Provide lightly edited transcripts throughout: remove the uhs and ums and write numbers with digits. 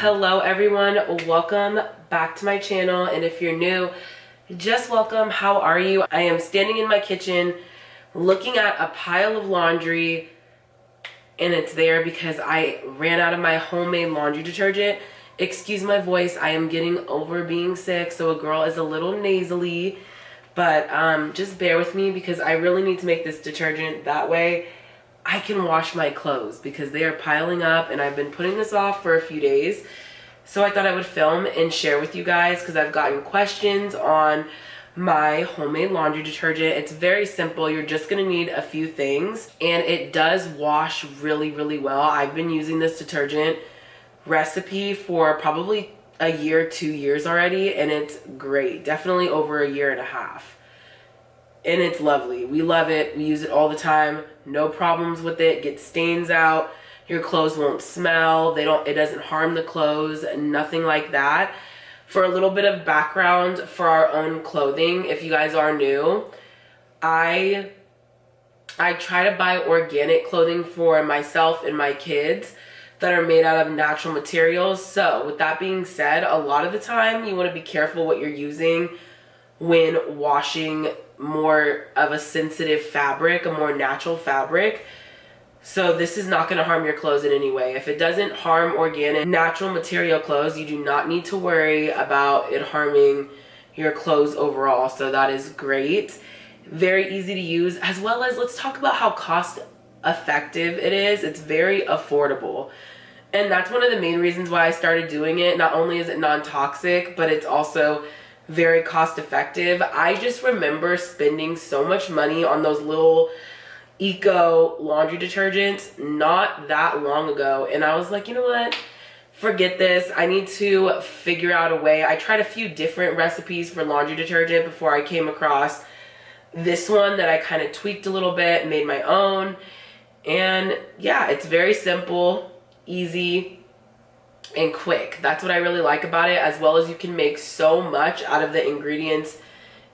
Hello everyone, welcome back to my channel, and if you're new, just welcome. How are you? I am standing in my kitchen looking at a pile of laundry, and it's there because I ran out of my homemade laundry detergent. Excuse my voice, I am getting over being sick, so a girl is a little nasally, but just bear with me because I really need to make this detergent. That way I can wash my clothes because they are piling up, and I've been putting this off for a few days. So I thought I would film and share with you guys because I've gotten questions on my homemade laundry detergent. It's very simple. You're just going to need a few things, and it does wash really, really well. I've been using this detergent recipe for probably a year, 2 years already, and it's great. Definitely over a year and a half. And it's lovely. We love it. We use it all the time. No problems with it. Get stains out. Your clothes won't smell. It doesn't harm the clothes. Nothing like that. For a little bit of background for our own clothing, if you guys are new, I try to buy organic clothing for myself and my kids that are made out of natural materials. So with that being said, a lot of the time you want to be careful what you're using when washing more of a sensitive fabric, a more natural fabric. So this is not going to harm your clothes in any way. If it doesn't harm organic, natural material clothes, you do not need to worry about it harming your clothes overall. So that is great. Very easy to use, as well as let's talk about how cost effective it is. It's very affordable. And that's one of the main reasons why I started doing it. Not only is it non-toxic, but it's also very cost effective. I just remember spending so much money on those little eco laundry detergents not that long ago, and I was like, you know what, forget this. I need to figure out a way. I tried a few different recipes for laundry detergent before I came across this one that I kind of tweaked a little bit, made my own. And yeah, it's very simple, easy, and quick. That's what I really like about it, as well as you can make so much out of the ingredients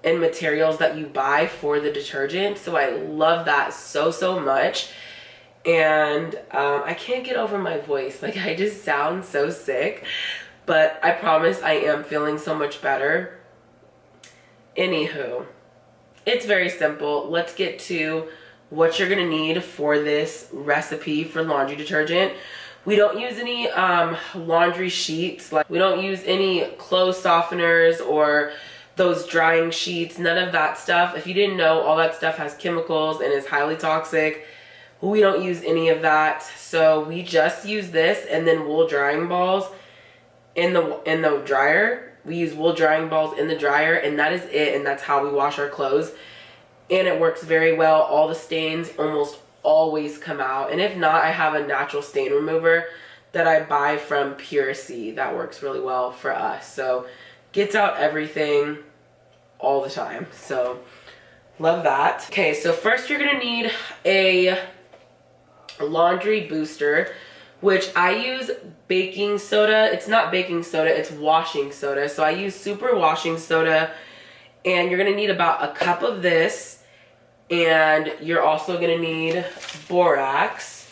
and materials that you buy for the detergent. So I love that so much. And I can't get over my voice. Like, I just sound so sick, but I promise I am feeling so much better. Anywho, it's very simple. Let's get to what you're gonna need for this recipe for laundry detergent. We don't use any laundry sheets. Like, we don't use any clothes softeners or those drying sheets, none of that stuff. If you didn't know, all that stuff has chemicals and is highly toxic. We don't use any of that. So we just use this and then wool drying balls in the dryer. We use wool drying balls in the dryer, and that is it, and that's how we wash our clothes. And it works very well. All the stains almost always come out, and if not, I have a natural stain remover that I buy from Pure C that works really well for us. So gets out everything all the time. So love that. Okay, so first you're gonna need a laundry booster, which I use baking soda. It's not baking soda, it's washing soda. So I use super washing soda, and you're gonna need about a cup of this. And you're also gonna need borax,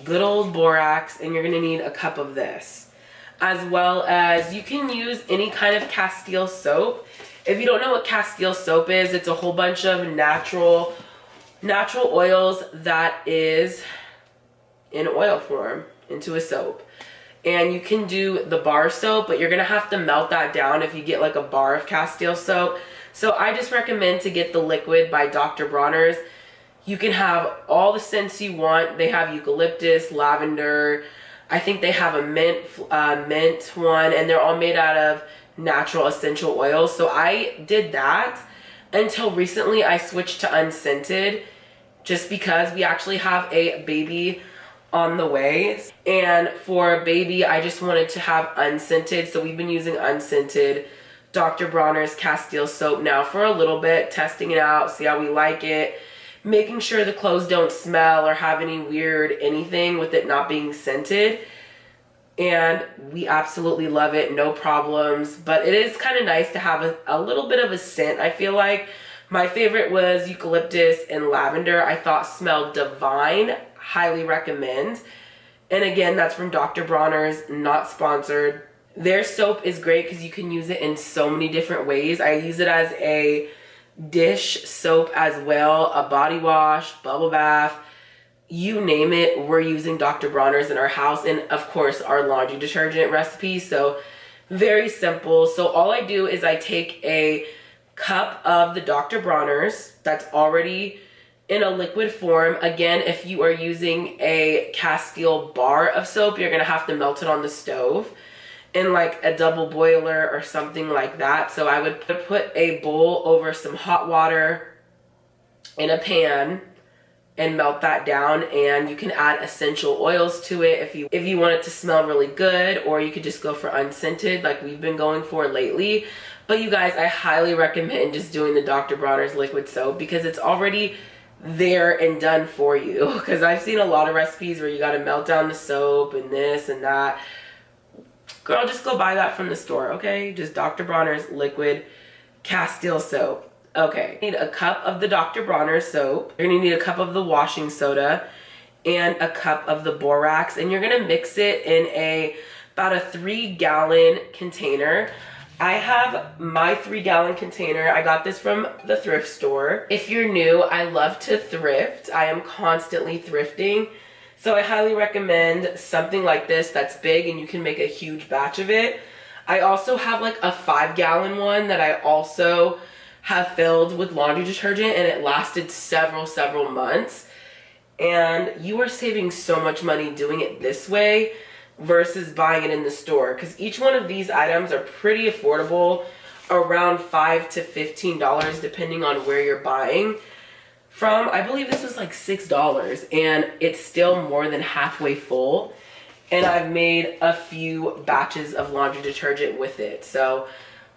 good old borax, and you're gonna need a cup of this. As well as, you can use any kind of Castile soap. If you don't know what Castile soap is, it's a whole bunch of natural oils that is in oil form into a soap. And you can do the bar soap, but you're gonna have to melt that down if you get like a bar of Castile soap. So I just recommend to get the liquid by Dr. Bronner's. You can have all the scents you want. They have eucalyptus, lavender. I think they have a mint one, and they're all made out of natural essential oils. So I did that until recently. I switched to unscented just because we actually have a baby on the way. And for baby, I just wanted to have unscented. So we've been using unscented Dr. Bronner's Castile soap now for a little bit, testing it out, see how we like it, making sure the clothes don't smell or have any weird anything with it not being scented. And we absolutely love it, no problems. But it is kind of nice to have a little bit of a scent, I feel like. My favorite was eucalyptus and lavender. I thought smelled divine. Highly recommend. And again, that's from Dr. Bronner's, not sponsored. Their soap is great because you can use it in so many different ways. I use it as a dish soap as well, a body wash, bubble bath, you name it, we're using Dr. Bronner's in our house, and of course our laundry detergent recipe. So very simple. So all I do is I take a cup of the Dr. Bronner's that's already in a liquid form. Again, if you are using a Castile bar of soap, you're gonna have to melt it on the stove in like a double boiler or something like that. So I would put a bowl over some hot water in a pan and melt that down, and you can add essential oils to it if you want it to smell really good, or you could just go for unscented like we've been going for lately. But you guys, I highly recommend just doing the Dr. Bronner's liquid soap because it's already there and done for you. Because I've seen a lot of recipes where you got to melt down the soap and this and that. Girl, just go buy that from the store, okay? Just Dr. Bronner's liquid Castile soap. Okay, you need a cup of the Dr. Bronner's soap. You're gonna need a cup of the washing soda and a cup of the borax, and you're gonna mix it in about a 3-gallon container. I have my 3-gallon container. I got this from the thrift store. If you're new, I love to thrift. I am constantly thrifting. So I highly recommend something like this that's big and you can make a huge batch of it. I also have like a 5-gallon one that I also have filled with laundry detergent, and it lasted several months. And you are saving so much money doing it this way versus buying it in the store, because each one of these items are pretty affordable, around $5 to $15 depending on where you're buying from. I believe this was like $6, and it's still more than halfway full, and I've made a few batches of laundry detergent with it. So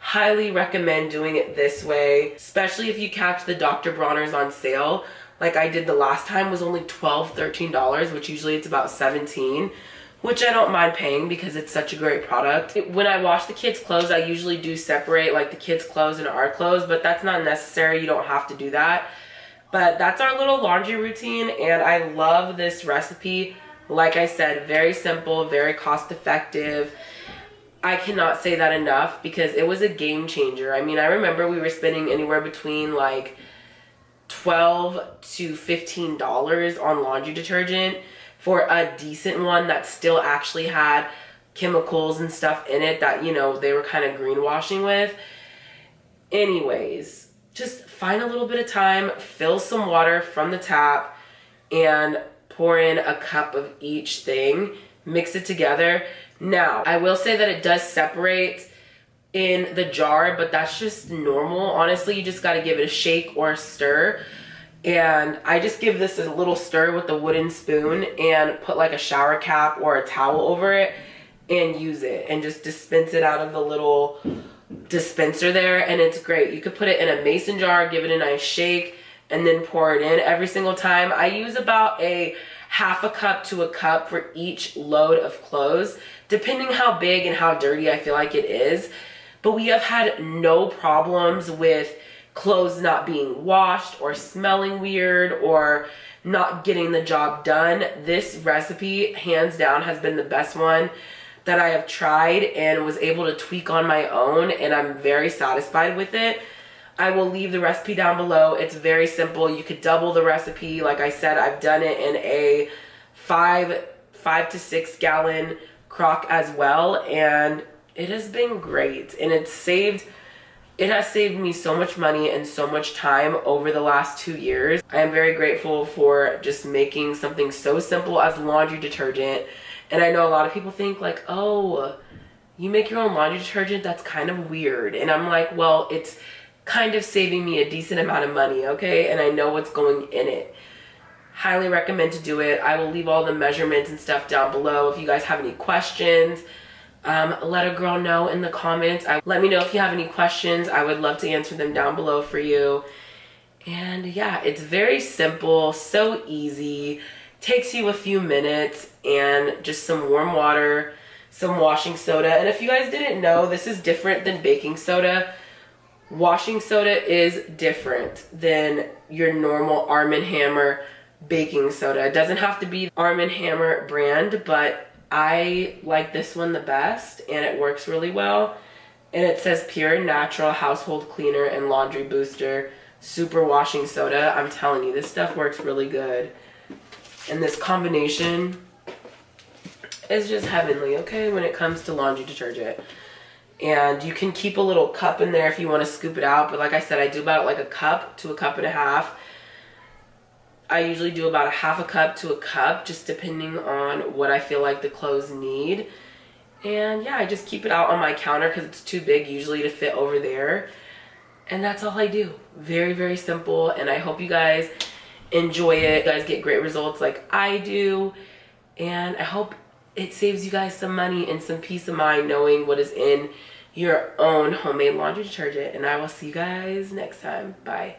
highly recommend doing it this way, especially if you catch the Dr. Bronner's on sale like I did the last time. Was only $12, $13, which usually it's about $17, which I don't mind paying because it's such a great product. When I wash the kids' clothes, I usually do separate like the kids' clothes and our clothes, but that's not necessary. You don't have to do that. But that's our little laundry routine, and I love this recipe. Like I said, very simple, very cost effective. I cannot say that enough because it was a game changer. I mean, I remember we were spending anywhere between like $12 to $15 on laundry detergent for a decent one that still actually had chemicals and stuff in it that, you know, they were kind of greenwashing with. Anyways, just find a little bit of time, fill some water from the tap, and pour in a cup of each thing, mix it together. Now, I will say that it does separate in the jar, but that's just normal. Honestly, you just got to give it a shake or a stir. And I just give this a little stir with the wooden spoon and put like a shower cap or a towel over it and use it and just dispense it out of the little dispenser there, and it's great. You could put it in a mason jar, give it a nice shake, and then pour it in every single time. I use about a half a cup to a cup for each load of clothes, depending how big and how dirty I feel like it is. But we have had no problems with clothes not being washed or smelling weird or not getting the job done. This recipe, hands down, has been the best one that I have tried and was able to tweak on my own, and I'm very satisfied with it. I will leave the recipe down below. It's very simple. You could double the recipe. Like I said, I've done it in a 5 to 6 gallon crock as well, and it has been great. And it has saved me so much money and so much time over the last 2 years. I am very grateful for just making something so simple as laundry detergent. And I know a lot of people think like, oh, you make your own laundry detergent? That's kind of weird. And I'm like, well, it's kind of saving me a decent amount of money, okay? And I know what's going in it. Highly recommend to do it. I will leave all the measurements and stuff down below. If you guys have any questions, let a girl know in the comments. Let me know if you have any questions. I would love to answer them down below for you. And yeah, it's very simple, so easy. Takes you a few minutes, and just some warm water, some washing soda. And if you guys didn't know, this is different than baking soda. Washing soda is different than your normal Arm & Hammer baking soda. It doesn't have to be Arm & Hammer brand, but I like this one the best and it works really well. And it says pure natural household cleaner and laundry booster super washing soda. I'm telling you, this stuff works really good. And this combination is just heavenly, okay, when it comes to laundry detergent. And you can keep a little cup in there if you want to scoop it out. But like I said, I do about like a cup to a cup and a half. I usually do about a half a cup to a cup, just depending on what I feel like the clothes need. And yeah, I just keep it out on my counter because it's too big usually to fit over there. And that's all I do. Very, very simple. And I hope you guys enjoy it. You guys get great results like I do. And I hope it saves you guys some money and some peace of mind knowing what is in your own homemade laundry detergent. And I will see you guys next time. Bye.